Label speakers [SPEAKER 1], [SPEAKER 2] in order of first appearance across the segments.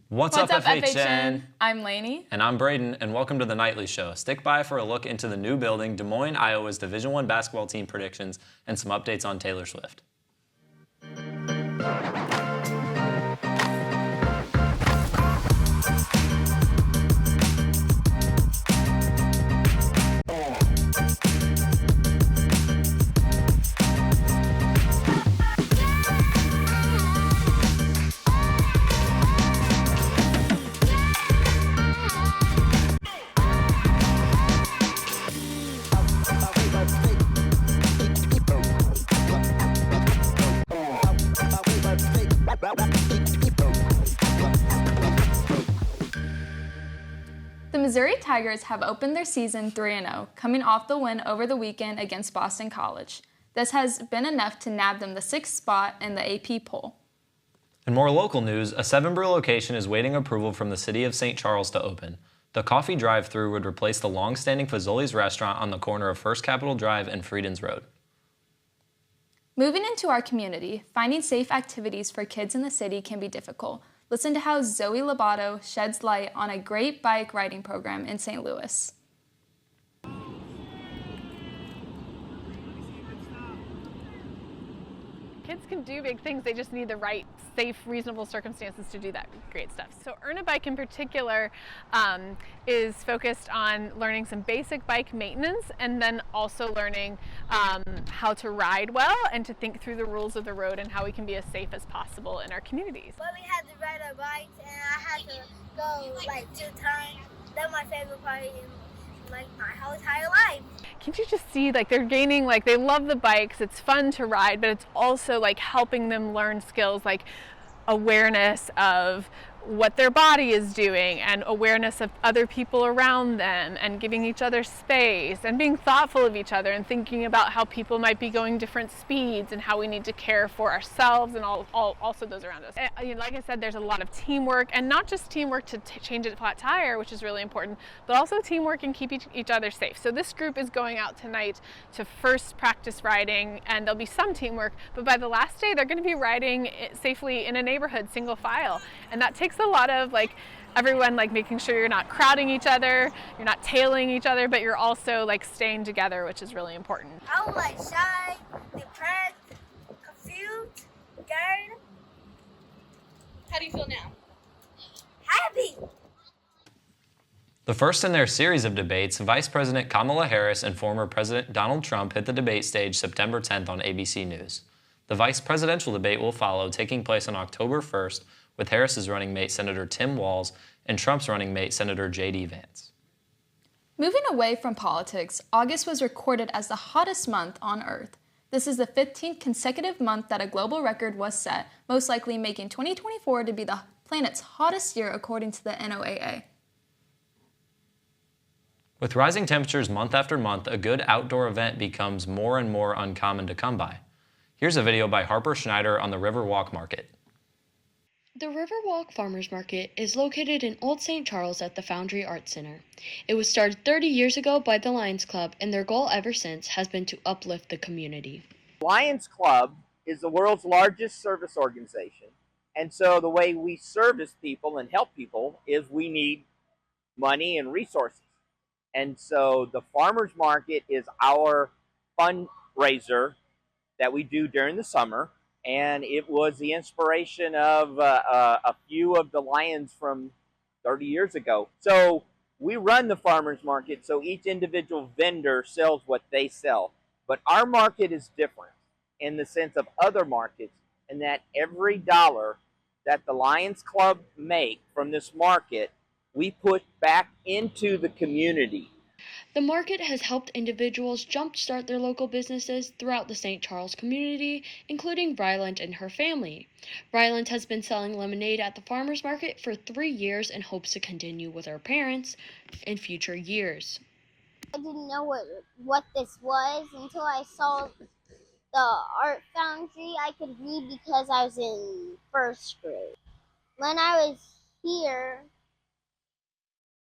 [SPEAKER 1] What's up, FHN?
[SPEAKER 2] I'm Laney.
[SPEAKER 1] And I'm Braeden, and welcome to the Nightly Show. Stick by for a look into the new building, Des Moines, Iowa's Division I basketball team predictions, and some updates on Taylor Swift.
[SPEAKER 2] The Missouri Tigers have opened their season 3-0, coming off the win over the weekend against Boston College. This has been enough to nab them the 6th spot in the AP poll.
[SPEAKER 1] In more local news, a Seven Brew location is waiting approval from the city of St. Charles to open. The coffee drive-thru would replace the long-standing Fazoli's restaurant on the corner of First Capitol Drive and Friedens Road.
[SPEAKER 2] Moving into our community, finding safe activities for kids in the city can be difficult. Listen to how Zoe Lobato sheds light on a great bike riding program in St. Louis.
[SPEAKER 3] Kids can do big things, they just need the right, safe, reasonable circumstances to do that great stuff. So Earn a Bike in particular is focused on learning some basic bike maintenance and then also learning how to ride well and to think through the rules of the road and how we can be as safe as possible in our communities.
[SPEAKER 4] Well, we had to ride our bikes and I had to go like 2 times. That's my favorite part in like my whole entire life.
[SPEAKER 3] Can't you just see, like, they're gaining, like, they love the bikes, it's fun to ride, but it's also like helping them learn skills like awareness of what their body is doing and awareness of other people around them and giving each other space and being thoughtful of each other and thinking about how people might be going different speeds and how we need to care for ourselves and also those around us. And, like I said, there's a lot of teamwork, and not just teamwork to change a flat tire, which is really important, but also teamwork and keep each other safe. So this group is going out tonight to first practice riding, and there'll be some teamwork, but by the last day they're going to be riding safely in a neighborhood single file, and that takes a lot of like everyone like making sure you're not crowding each other, you're not tailing each other, but you're also like staying together, which is really important.
[SPEAKER 4] I was like shy, depressed, confused, scared.
[SPEAKER 5] How do you feel now?
[SPEAKER 4] Happy.
[SPEAKER 1] The first in their series of debates, Vice President Kamala Harris and former President Donald Trump hit the debate stage September 10th on ABC News. The vice presidential debate will follow, taking place on October 1st, with Harris's running mate Senator Tim Walz and Trump's running mate Senator J.D. Vance.
[SPEAKER 2] Moving away from politics, August was recorded as the hottest month on Earth. This is the 15th consecutive month that a global record was set, most likely making 2024 to be the planet's hottest year according to the NOAA.
[SPEAKER 1] With rising temperatures month after month, a good outdoor event becomes more and more uncommon to come by. Here's a video by Harper Schneider on the Riverwalk Market.
[SPEAKER 6] The Riverwalk Farmers Market is located in Old St. Charles at the Foundry Arts Center. It was started 30 years ago by the Lions Club, and their goal ever since has been to uplift the community.
[SPEAKER 7] Lions Club is the world's largest service organization, and so the way we service people and help people is we need money and resources. And so the Farmers Market is our fundraiser that we do during the summer. And it was the inspiration of a few of the Lions from 30 years ago. So we run the farmers market, so each individual vendor sells what they sell. But our market is different in the sense of other markets, in that every dollar that the Lions Club make from this market, we put back into the community.
[SPEAKER 6] The market has helped individuals jumpstart their local businesses throughout the St. Charles community, including Bryland and her family. Bryland has been selling lemonade at the farmers market for 3 years and hopes to continue with her parents in future years.
[SPEAKER 4] I didn't know what this was until I saw the art foundry. I could read because I was in 1st grade. When I was here,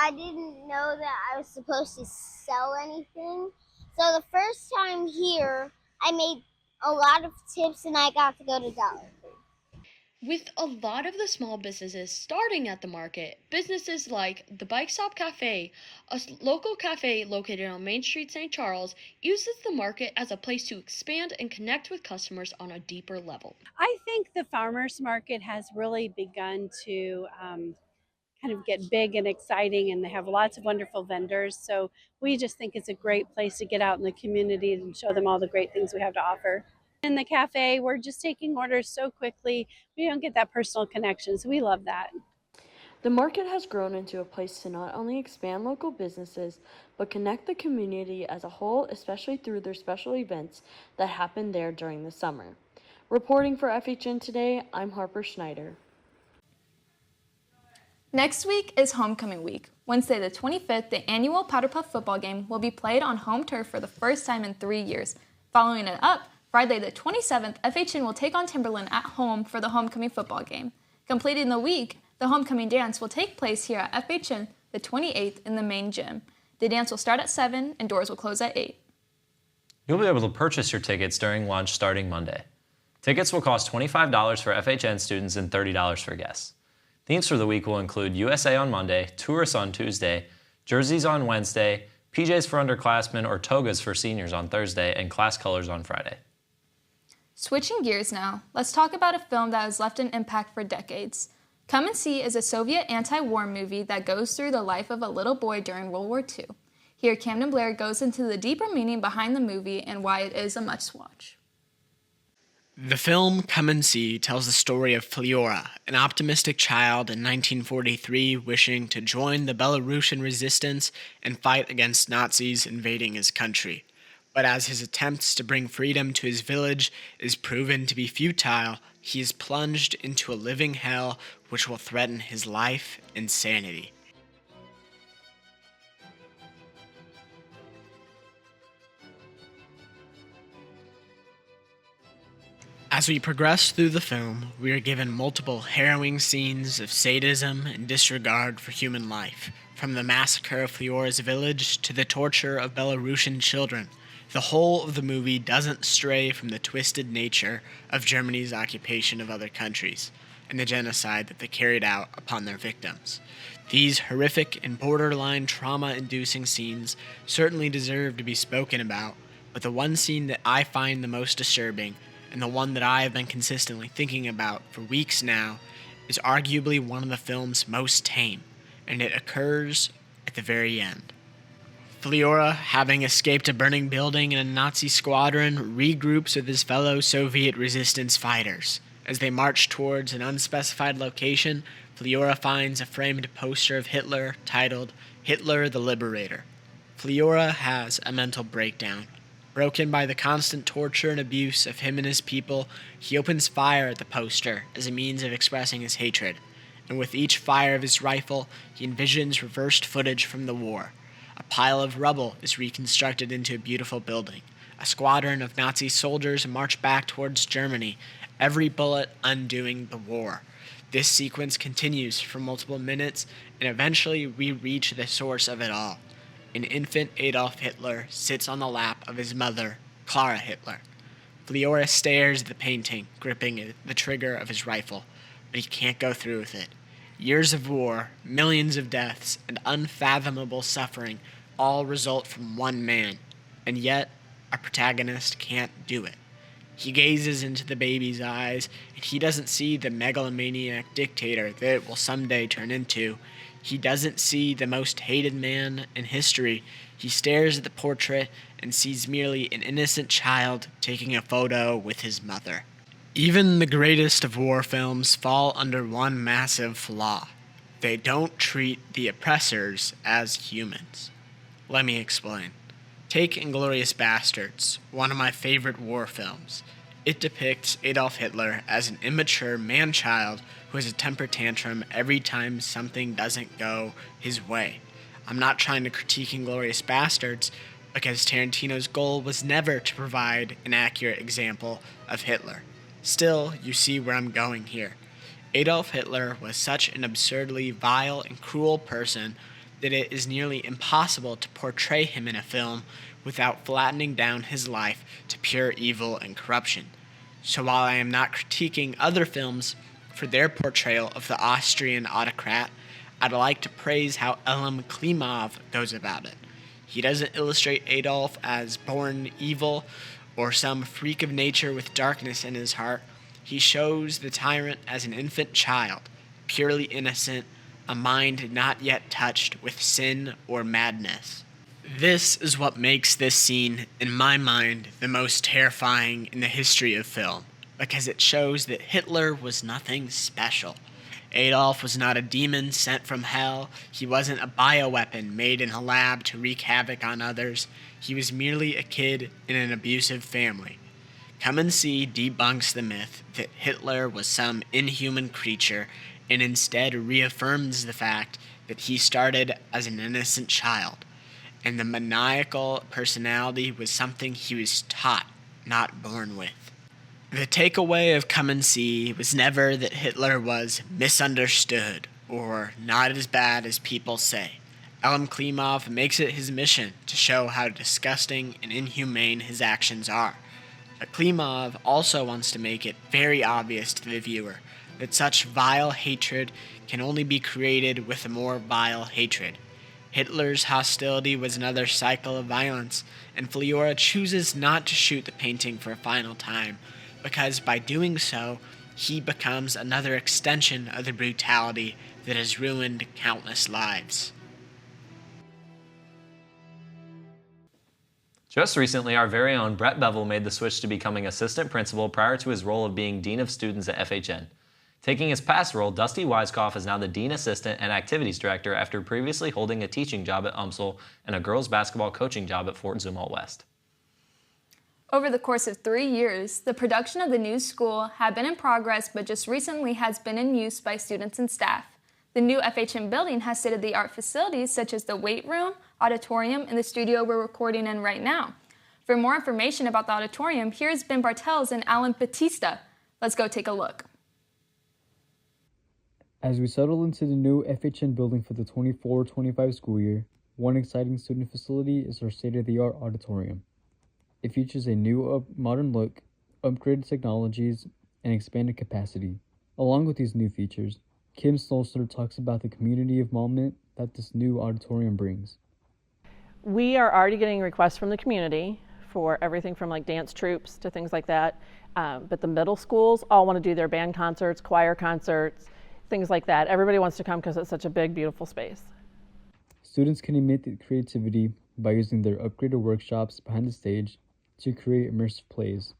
[SPEAKER 4] I didn't know that I was supposed to sell anything. So the first time here, I made a lot of tips and I got to go to Dollar Tree.
[SPEAKER 6] With a lot of the small businesses starting at the market, businesses like the Bike Stop Cafe, a local cafe located on Main Street, St. Charles, uses the market as a place to expand and connect with customers on a deeper level.
[SPEAKER 8] I think the farmers market has really begun to kind of get big and exciting, and they have lots of wonderful vendors. So we just think it's a great place to get out in the community and show them all the great things we have to offer. In the cafe, we're just taking orders so quickly. We don't get that personal connection, so we love that.
[SPEAKER 6] The market has grown into a place to not only expand local businesses, but connect the community as a whole, especially through their special events that happen there during the summer. Reporting for FHN Today, I'm Harper Schneider.
[SPEAKER 2] Next week is homecoming week. Wednesday the 25th, the annual Powder Puff football game will be played on home turf for the first time in 3 years. Following it up, Friday the 27th, FHN will take on Timberland at home for the homecoming football game. Completing the week, the homecoming dance will take place here at FHN the 28th in the main gym. The dance will start at 7 and doors will close at 8.
[SPEAKER 1] You'll be able to purchase your tickets during lunch starting Monday. Tickets will cost $25 for FHN students and $30 for guests. Themes for the week will include USA on Monday, Tourists on Tuesday, Jerseys on Wednesday, PJs for underclassmen or togas for seniors on Thursday, and class colors on Friday.
[SPEAKER 2] Switching gears now, let's talk about a film that has left an impact for decades. Come and See is a Soviet anti-war movie that goes through the life of a little boy during World War II. Here, Camden Blair goes into the deeper meaning behind the movie and why it is a must-watch.
[SPEAKER 9] The film Come and See tells the story of Fliora, an optimistic child in 1943 wishing to join the Belarusian resistance and fight against Nazis invading his country. But as his attempts to bring freedom to his village is proven to be futile, he is plunged into a living hell which will threaten his life and sanity. As we progress through the film, we are given multiple harrowing scenes of sadism and disregard for human life, from the massacre of Fliora's village to the torture of Belarusian children. The whole of the movie doesn't stray from the twisted nature of Germany's occupation of other countries and the genocide that they carried out upon their victims. These horrific and borderline trauma-inducing scenes certainly deserve to be spoken about, but the one scene that I find the most disturbing, and the one that I have been consistently thinking about for weeks now, is arguably one of the film's most tame, and it occurs at the very end. Fliora, having escaped a burning building in a Nazi squadron, regroups with his fellow Soviet resistance fighters. As they march towards an unspecified location, Fliora finds a framed poster of Hitler titled Hitler the Liberator. Fliora has a mental breakdown. Broken by the constant torture and abuse of him and his people, he opens fire at the poster as a means of expressing his hatred. And with each fire of his rifle, he envisions reversed footage from the war. A pile of rubble is reconstructed into a beautiful building. A squadron of Nazi soldiers march back towards Germany, every bullet undoing the war. This sequence continues for multiple minutes, and eventually we reach the source of it all. An infant Adolf Hitler sits on the lap of his mother, Clara Hitler. Fliora stares at the painting, gripping the trigger of his rifle, but he can't go through with it. Years of war, millions of deaths, and unfathomable suffering all result from one man, and yet our protagonist can't do it. He gazes into the baby's eyes, and he doesn't see the megalomaniac dictator that it will someday turn into. He doesn't see the most hated man in history. He stares at the portrait and sees merely an innocent child taking a photo with his mother. Even the greatest of war films fall under one massive flaw. They don't treat the oppressors as humans. Let me explain. Take Inglourious Basterds, one of my favorite war films. It depicts Adolf Hitler as an immature man-child who has a temper tantrum every time something doesn't go his way. I'm not trying to critique Inglourious Basterds, because Tarantino's goal was never to provide an accurate example of Hitler. Still, you see where I'm going here. Adolf Hitler was such an absurdly vile and cruel person that it is nearly impossible to portray him in a film without flattening down his life to pure evil and corruption. So while I am not critiquing other films, for their portrayal of the Austrian autocrat, I'd like to praise how Alan Klimov goes about it. He doesn't illustrate Adolf as born evil or some freak of nature with darkness in his heart. He shows the tyrant as an infant child, purely innocent, a mind not yet touched with sin or madness. This is what makes this scene, in my mind, the most terrifying in the history of film, because it shows that Hitler was nothing special. Adolf was not a demon sent from hell. He wasn't a bioweapon made in a lab to wreak havoc on others. He was merely a kid in an abusive family. Come and See debunks the myth that Hitler was some inhuman creature and instead reaffirms the fact that he started as an innocent child, and the maniacal personality was something he was taught, not born with. The takeaway of Come and See was never that Hitler was misunderstood or not as bad as people say. Alan Klimov makes it his mission to show how disgusting and inhumane his actions are. But Klimov also wants to make it very obvious to the viewer that such vile hatred can only be created with a more vile hatred. Hitler's hostility was another cycle of violence, and Fliora chooses not to shoot the painting for a final time, because by doing so, he becomes another extension of the brutality that has ruined countless lives.
[SPEAKER 1] Just recently, our very own Brett Bevel made the switch to becoming assistant principal prior to his role of being dean of students at FHN. Taking his past role, Dusty Weiskopf is now the dean assistant and activities director after previously holding a teaching job at UMSL and a girls basketball coaching job at Fort Zumwalt West.
[SPEAKER 2] Over the course of 3 years, the production of the new school had been in progress but just recently has been in use by students and staff. The new FHN building has state-of-the-art facilities such as the weight room, auditorium, and the studio we're recording in right now. For more information about the auditorium, here's Ben Bartels and Alan Bautista. Let's go take a look.
[SPEAKER 10] As we settle into the new FHN building for the 24-25 school year, one exciting student facility is our state-of-the-art auditorium. It features a new modern look, upgraded technologies, and expanded capacity. Along with these new features, Kim Stolzer talks about the community involvement that this new auditorium brings.
[SPEAKER 11] We are already getting requests from the community for everything from like dance troupes to things like that. But the middle schools all want to do their band concerts, choir concerts, things like that. Everybody wants to come because it's such a big, beautiful space.
[SPEAKER 10] Students can emit their creativity by using their upgraded workshops behind the stage to create immersive plays.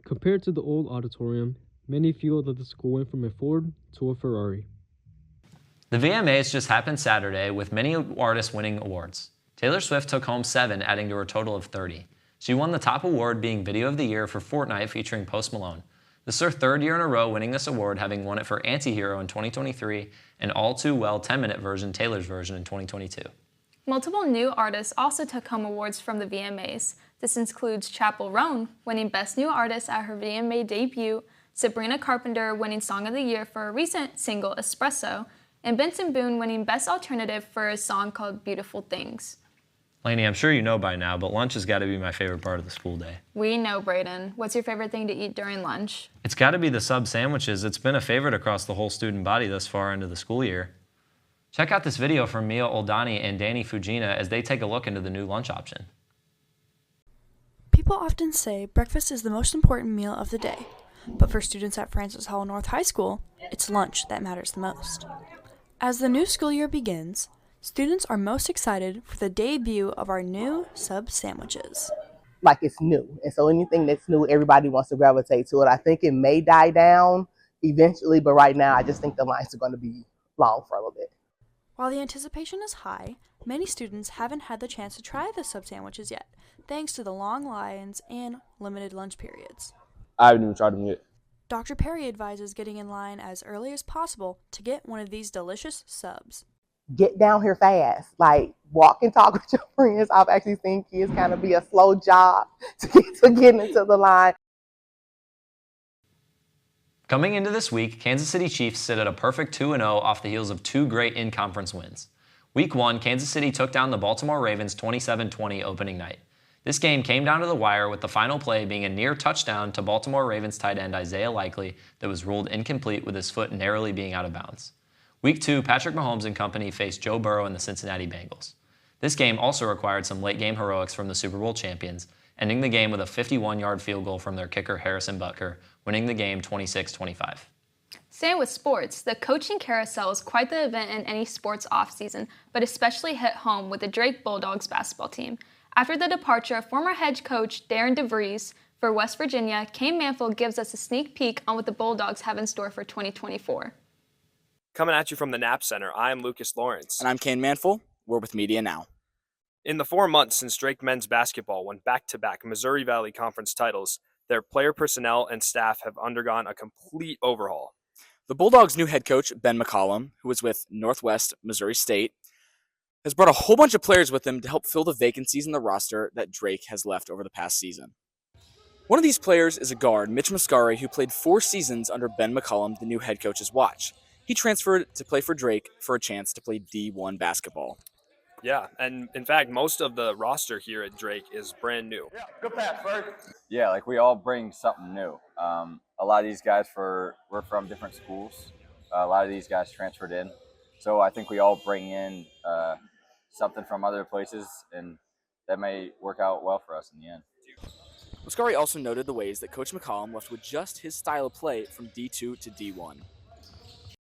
[SPEAKER 12] Compared to the old auditorium, many feel that the school went from a Ford to a Ferrari.
[SPEAKER 1] The VMAs just happened Saturday with many artists winning awards. Taylor Swift took home 7, adding to her total of 30. She won the top award being Video of the Year for Fortnite featuring Post Malone. This is her 3rd year in a row winning this award, having won it for Antihero in 2023 and All Too Well 10-minute version, Taylor's version, in 2022.
[SPEAKER 2] Multiple new artists also took home awards from the VMAs. This includes Chappell Roan winning Best New Artist at her VMA debut, Sabrina Carpenter winning Song of the Year for her recent single Espresso, and Benson Boone winning Best Alternative for a song called Beautiful Things.
[SPEAKER 1] Laney, I'm sure you know by now, but lunch has got to be my favorite part of the school day.
[SPEAKER 2] We know, Braeden. What's your favorite thing to eat during lunch?
[SPEAKER 1] It's got to be the sub sandwiches. It's been a favorite across the whole student body thus far into the school year. Check out this video from Mia Oldani and Dani Fugina as they take a look into the new lunch option.
[SPEAKER 13] People often say breakfast is the most important meal of the day, but for students at Francis Hall North High School, it's lunch that matters the most. As the new school year begins, students are most excited for the debut of our new sub sandwiches.
[SPEAKER 14] Like it's new, and so anything that's new, everybody wants to gravitate to it. I think it may die down eventually, but right now I just think the lines are going to be long for a little bit.
[SPEAKER 13] While the anticipation is high, many students haven't had the chance to try the sub sandwiches yet, thanks to the long lines and limited lunch periods.
[SPEAKER 15] I haven't even tried them yet.
[SPEAKER 13] Dr. Perry advises getting in line as early as possible to get one of these delicious subs.
[SPEAKER 14] Get down here fast, like walk and talk with your friends. I've actually seen kids kind of be a slow job to get into the line.
[SPEAKER 1] Coming into this week, Kansas City Chiefs sit at a perfect 2-0 off the heels of 2 great in-conference wins. Week 1, Kansas City took down the Baltimore Ravens 27-20 opening night. This game came down to the wire with the final play being a near touchdown to Baltimore Ravens tight end Isaiah Likely that was ruled incomplete with his foot narrowly being out of bounds. Week 2, Patrick Mahomes and company faced Joe Burrow and the Cincinnati Bengals. This game also required some late-game heroics from the Super Bowl champions, ending the game with a 51-yard field goal from their kicker Harrison Butker, winning the game 26-25.
[SPEAKER 2] Staying with sports, the coaching carousel is quite the event in any sports offseason, but especially hit home with the Drake Bulldogs basketball team. After the departure of former head coach Darren DeVries for West Virginia, Kane Manfull gives us a sneak peek on what the Bulldogs have in store for 2024.
[SPEAKER 15] Coming at you from the Knapp Center, I am Lucas Lawrence.
[SPEAKER 16] And I'm Kane Manfull. We're with Media Now.
[SPEAKER 15] In the 4 months since Drake men's basketball won back-to-back Missouri Valley Conference titles, their player personnel and staff have undergone a complete overhaul.
[SPEAKER 16] The Bulldogs' new head coach, Ben McCollum, who was with Northwest Missouri State, has brought a whole bunch of players with him to help fill the vacancies in the roster that Drake has left over the past season. One of these players is a guard, Mitch Muscari, who played 4 seasons under Ben McCollum, the new head coach's watch. He transferred to play for Drake for a chance to play D1 basketball.
[SPEAKER 15] Yeah, and in fact, most of the roster here at Drake is brand new.
[SPEAKER 17] Good pass, first. Yeah, like we all bring something new. A lot of these guys were from different schools. A lot of these guys transferred in. So I think we all bring in something from other places, and that may work out well for us in the end.
[SPEAKER 16] Muscari also noted the ways that Coach McCollum left with just his style of play from D2 to D1.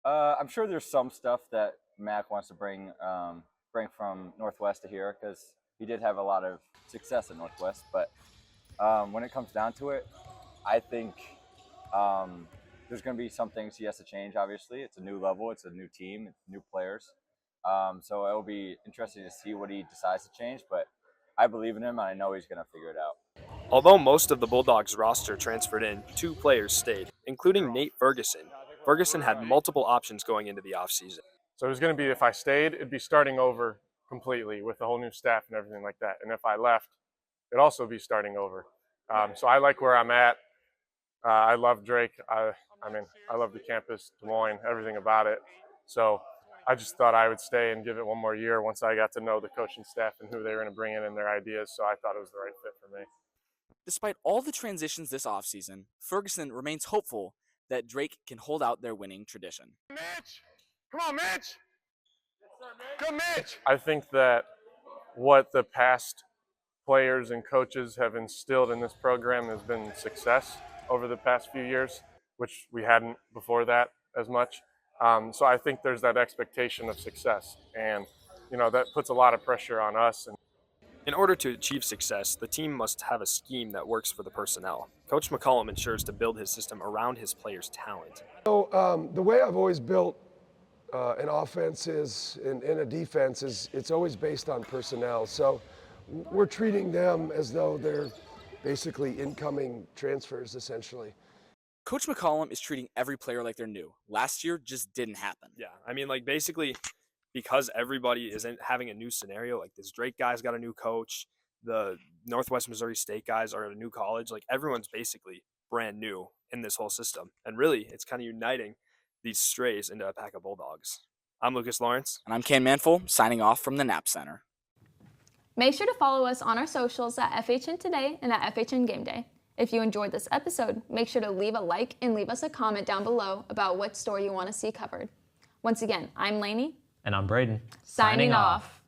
[SPEAKER 17] I'm sure there's some stuff that Mac wants to bring from Northwest to here, because he did have a lot of success at Northwest. But when it comes down to it, I think there's going to be some things he has to change, obviously. It's a new level, it's a new team, it's new players. So it will be interesting to see what he decides to change, but I believe in him, and I know he's going to figure it out.
[SPEAKER 15] Although most of the Bulldogs roster transferred in, 2 players stayed, including Nate Ferguson. Ferguson had multiple options going into the offseason.
[SPEAKER 18] So it was going to be, if I stayed, it'd be starting over completely with the whole new staff and everything like that. And if I left, it'd also be starting over. So I like where I'm at. I love Drake. I love the campus, Des Moines, everything about it. So I just thought I would stay and give it one more year once I got to know the coaching staff and who they were going to bring in and their ideas. So I thought it was the right fit for me.
[SPEAKER 16] Despite all the transitions this offseason, Ferguson remains hopeful that Drake can hold out their winning tradition.
[SPEAKER 18] Mitch! Come on, Mitch! Good, Mitch! I think that what the past players and coaches have instilled in this program has been success over the past few years, which we hadn't before that as much. So I think there's that expectation of success, and that puts a lot of pressure on us.
[SPEAKER 15] In order to achieve success, the team must have a scheme that works for the personnel. Coach McCollum ensures to build his system around his players' talent.
[SPEAKER 19] So the way I've always built an offense is, and a defense is, it's always based on personnel. So we're treating them as though they're basically incoming transfers, essentially.
[SPEAKER 16] Coach McCollum is treating every player like they're new. Last year just didn't happen.
[SPEAKER 15] Yeah, basically, because everybody isn't having a new scenario, like this Drake guy's got a new coach, the Northwest Missouri State guys are at a new college, like everyone's basically brand new in this whole system. And really, it's kind of uniting these strays into a pack of Bulldogs. I'm Lucas Lawrence.
[SPEAKER 16] And I'm Kane Manfull, signing off from the Knapp Center.
[SPEAKER 2] Make sure to follow us on our socials at FHNtoday and at FHN Game Day. If you enjoyed this episode, make sure to leave a like and leave us a comment down below about what story you want to see covered. Once again, I'm Laney.
[SPEAKER 1] And I'm Braeden.
[SPEAKER 2] Signing off.